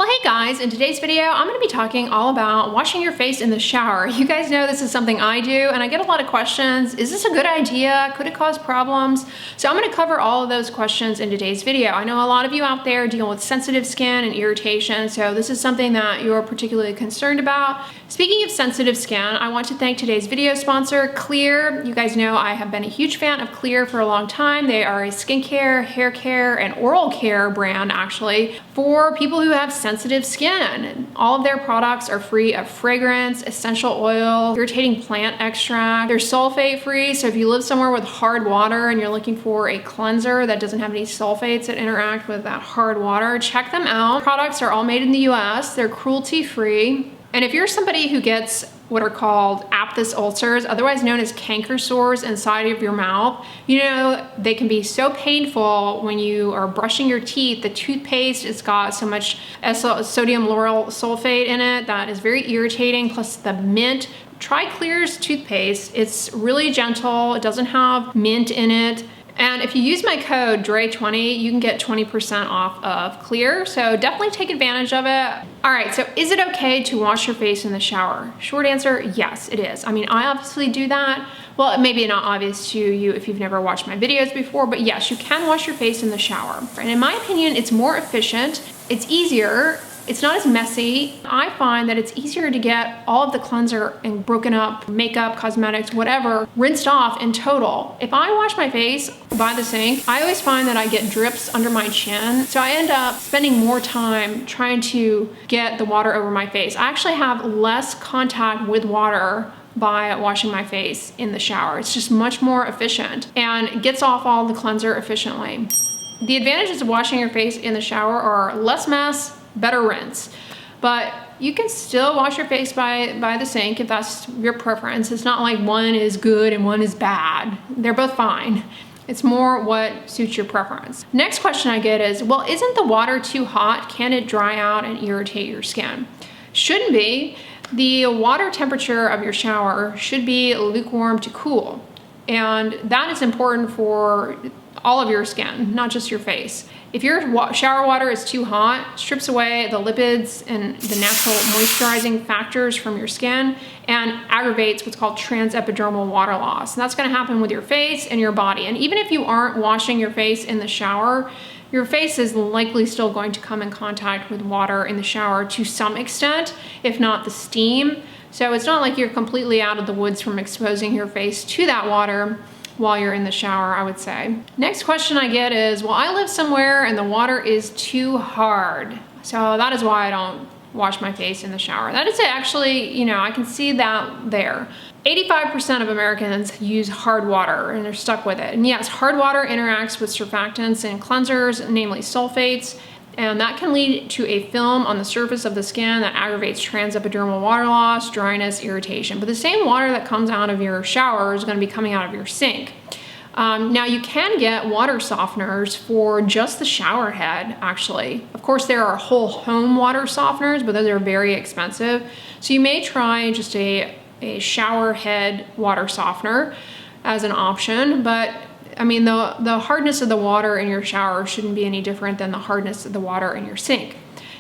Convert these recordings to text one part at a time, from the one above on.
Well, hey guys, in today's video, I'm going to be talking all about washing your face in the shower. You guys know this is something I do, and I get a lot of questions. Is this a good idea? Could it cause problems? So I'm going to cover all of those questions in today's video. I know a lot of you out there deal with sensitive skin and irritation, so this is something that you're particularly concerned about. Speaking of sensitive skin, I want to thank today's video sponsor, Clear. You guys know I have been a huge fan of Clear for a long time. They are a skincare, hair care, and oral care brand, actually, for people who have sensitive skin. All of their products are free of fragrance, essential oil, irritating plant extract. They're sulfate free, so if you live somewhere with hard water and you're looking for a cleanser that doesn't have any sulfates that interact with that hard water, check them out. Products are all made in the US. They're cruelty free. And if you're somebody who gets what are called aphthous ulcers, otherwise known as canker sores inside of your mouth, you know, they can be so painful when you are brushing your teeth. The toothpaste, it's got so much sodium lauryl sulfate in it that is very irritating, plus the mint. Try Clear's toothpaste. It's really gentle. It doesn't have mint in it. And if you use my code DRAY20, you can get 20% off of Clear. So definitely take advantage of it. All right, so is it okay to wash your face in the shower? Short answer, yes, it is. I mean, I obviously do that. Well, it may be not obvious to you if you've never watched my videos before, but yes, you can wash your face in the shower. And in my opinion, it's more efficient, it's easier, it's not as messy. I find that it's easier to get all of the cleanser and broken up makeup, cosmetics, whatever, rinsed off in total. If I wash my face by the sink, I always find that I get drips under my chin. So I end up spending more time trying to get the water over my face. I actually have less contact with water by washing my face in the shower. It's just much more efficient and gets off all the cleanser efficiently. The advantages of washing your face in the shower are less mess, better rinse, but you can still wash your face by the sink if that's your preference. It's not like one is good and one is bad. They're both fine. It's more what suits your preference. Next question I get is, well, isn't the water too hot? Can it dry out and irritate your skin? Shouldn't be. The water temperature of your shower should be lukewarm to cool, and that is important for all of your skin, not just your face. If your shower water is too hot, it strips away the lipids and the natural moisturizing factors from your skin and aggravates what's called transepidermal water loss. And that's gonna happen with your face and your body. And even if you aren't washing your face in the shower, your face is likely still going to come in contact with water in the shower to some extent, if not the steam. So it's not like you're completely out of the woods from exposing your face to that water while you're in the shower, I would say. Next question I get is, well, I live somewhere and the water is too hard, so that is why I don't wash my face in the shower. That is actually, you know, I can see that there. 85% of Americans use hard water and they're stuck with it. And yes, hard water interacts with surfactants and cleansers, namely sulfates, and that can lead to a film on the surface of the skin that aggravates transepidermal water loss, dryness, irritation. But the same water that comes out of your shower is going to be coming out of your sink. Now you can get water softeners for just the shower head, actually. Of course, there are whole home water softeners, but those are very expensive. So you may try just a shower head water softener as an option, but I mean, the hardness of the water in your shower shouldn't be any different than the hardness of the water in your sink.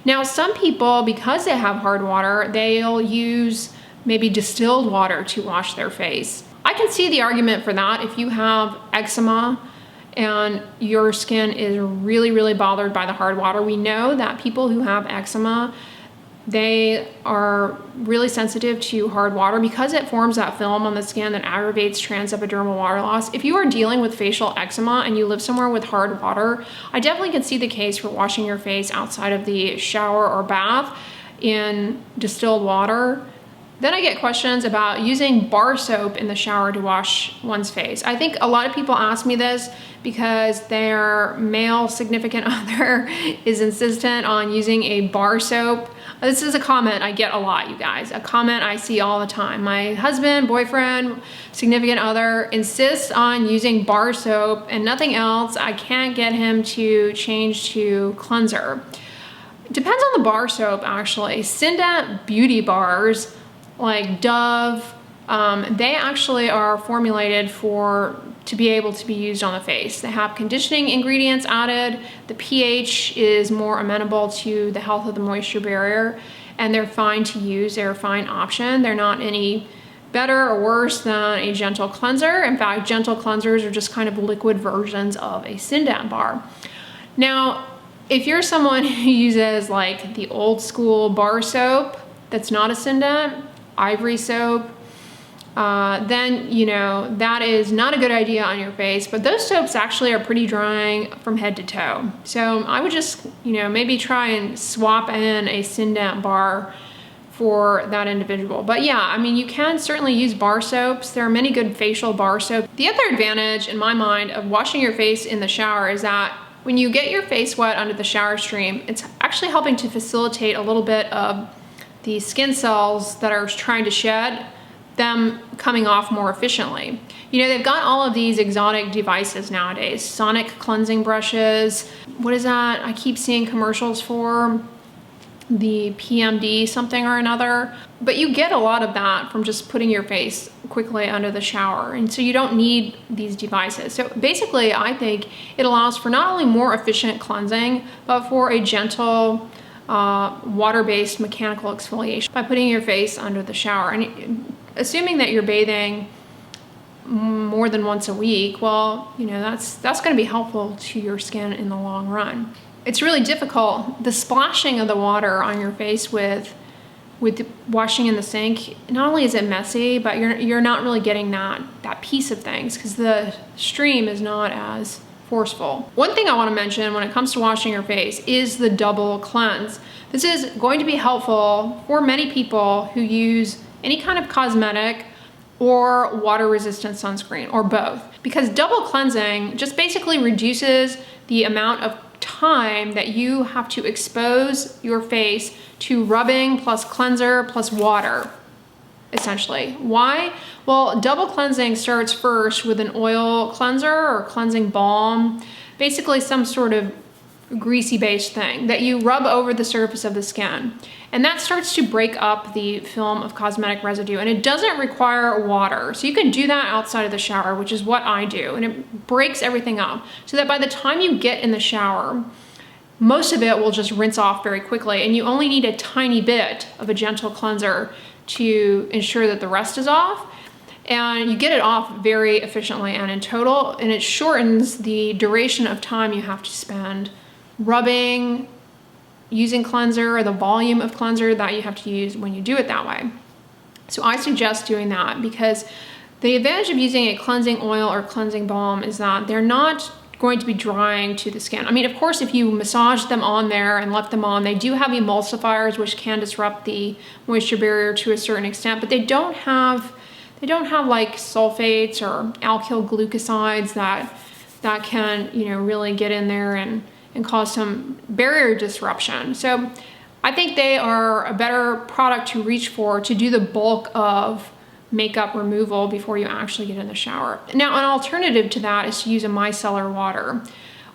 Now, some people, because they have hard water, they'll use maybe distilled water to wash their face. I can see the argument for that. If you have eczema and your skin is really, really bothered by the hard water, we know that people who have eczema, they are really sensitive to hard water because it forms that film on the skin that aggravates transepidermal water loss. If you are dealing with facial eczema and you live somewhere with hard water, I definitely can see the case for washing your face outside of the shower or bath in distilled water. Then I get questions about using bar soap in the shower to wash one's face. I think a lot of people ask me this because their male significant other is insistent on using a bar soap. This is a comment I get a lot, you guys. A comment I see all the time. My husband, boyfriend, significant other insists on using bar soap and nothing else. I can't get him to change to cleanser. It depends on the bar soap, actually. Sindat beauty bars like Dove, they actually are formulated for to be able to be used on the face. They have conditioning ingredients added. The pH is more amenable to the health of the moisture barrier, and they're fine to use. They're a fine option. They're not any better or worse than a gentle cleanser. In fact, gentle cleansers are just kind of liquid versions of a Sindan bar. Now, if you're someone who uses like the old school bar soap that's not a Sindan, ivory soap, then you know that is not a good idea on your face. But those soaps actually are pretty drying from head to toe. So I would just, you know, maybe try and swap in a Sindan bar for that individual. But yeah, I mean, you can certainly use bar soaps. There are many good facial bar soaps. The other advantage in my mind of washing your face in the shower is that when you get your face wet under the shower stream, it's actually helping to facilitate a little bit of the skin cells that are trying to shed, them coming off more efficiently. You know, they've got all of these exotic devices nowadays, sonic cleansing brushes. What is that? I keep seeing commercials for the PMD something or another, but you get a lot of that from just putting your face quickly under the shower, and so you don't need these devices. So basically, I think it allows for not only more efficient cleansing, but for a gentle water-based mechanical exfoliation by putting your face under the shower. And assuming that you're bathing more than once a week, well, you know, that's going to be helpful to your skin in the long run. It's really difficult. The splashing of the water on your face with washing in the sink, not only is it messy, but you're not really getting that piece of things because the stream is not as forceful. One thing I want to mention when it comes to washing your face is the double cleanse. This is going to be helpful for many people who use any kind of cosmetic or water resistant sunscreen, or both, because double cleansing just basically reduces the amount of time that you have to expose your face to rubbing plus cleanser plus water, essentially. Why? Well, double cleansing starts first with an oil cleanser or cleansing balm, basically some sort of greasy based thing that you rub over the surface of the skin. And that starts to break up the film of cosmetic residue, and it doesn't require water. So you can do that outside of the shower, which is what I do, and it breaks everything up so that by the time you get in the shower, most of it will just rinse off very quickly, and you only need a tiny bit of a gentle cleanser to ensure that the rest is off. And you get it off very efficiently and in total, and it shortens the duration of time you have to spend rubbing, using cleanser, or the volume of cleanser that you have to use when you do it that way. So I suggest doing that because the advantage of using a cleansing oil or cleansing balm is that they're not going to be drying to the skin. I mean, of course, if you massage them on there and left them on, they do have emulsifiers which can disrupt the moisture barrier to a certain extent, but they don't have like sulfates or alkyl glucosides that can, you know, really get in there and cause some barrier disruption. So I think they are a better product to reach for to do the bulk of makeup removal before you actually get in the shower. Now, an alternative to that is to use a micellar water,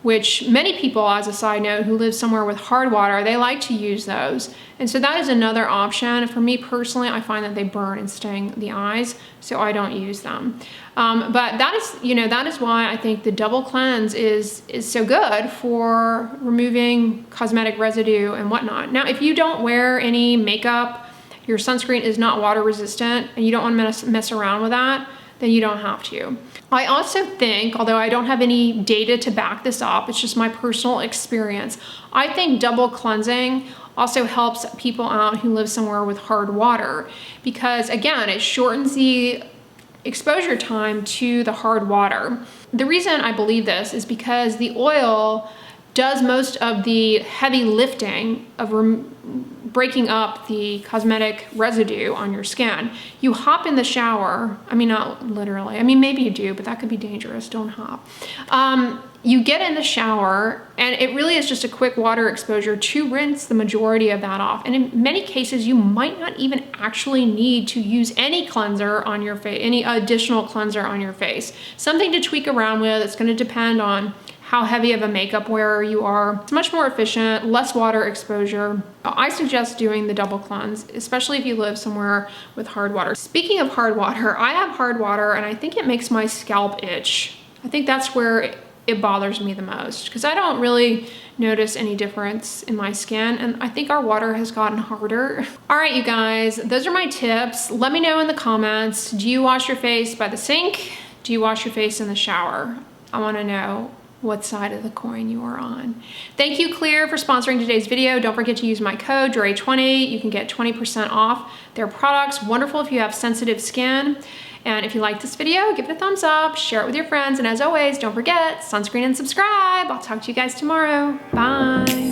which many people, as a side note, who live somewhere with hard water, they like to use those. And so that is another option. For me personally, I find that they burn and sting the eyes, so I don't use them. But that is, you know, that is why I think the double cleanse is so good for removing cosmetic residue and whatnot. Now, if you don't wear any makeup, your sunscreen is not water resistant, and you don't want to mess around with that, then you don't have to. I also think, although I don't have any data to back this up, it's just my personal experience, I think double cleansing also helps people out who live somewhere with hard water, because again, it shortens the exposure time to the hard water. The reason I believe this is because the oil does most of the heavy lifting of breaking up the cosmetic residue on your skin. You hop in the shower, I mean, not literally, I mean, maybe you do, but that could be dangerous, don't hop. You get in the shower, and it really is just a quick water exposure to rinse the majority of that off. And in many cases, you might not even actually need to use any cleanser on your face, any additional cleanser on your face. Something to tweak around with. It's gonna depend on how heavy of a makeup wearer you are. It's much more efficient, less water exposure. I suggest doing the double cleanse, especially if you live somewhere with hard water. Speaking of hard water, I have hard water and I think it makes my scalp itch. I think that's where it bothers me the most because I don't really notice any difference in my skin, and I think our water has gotten harder. All right, you guys, those are my tips. Let me know in the comments, do you wash your face by the sink? Do you wash your face in the shower? I wanna know what side of the coin you are on. Thank you, Clear, for sponsoring today's video. Don't forget to use my code DRAY20. You can get 20% off their products. Wonderful if you have sensitive skin. And if you like this video, give it a thumbs up, share it with your friends, and as always, don't forget, sunscreen and subscribe. I'll talk to you guys tomorrow. Bye.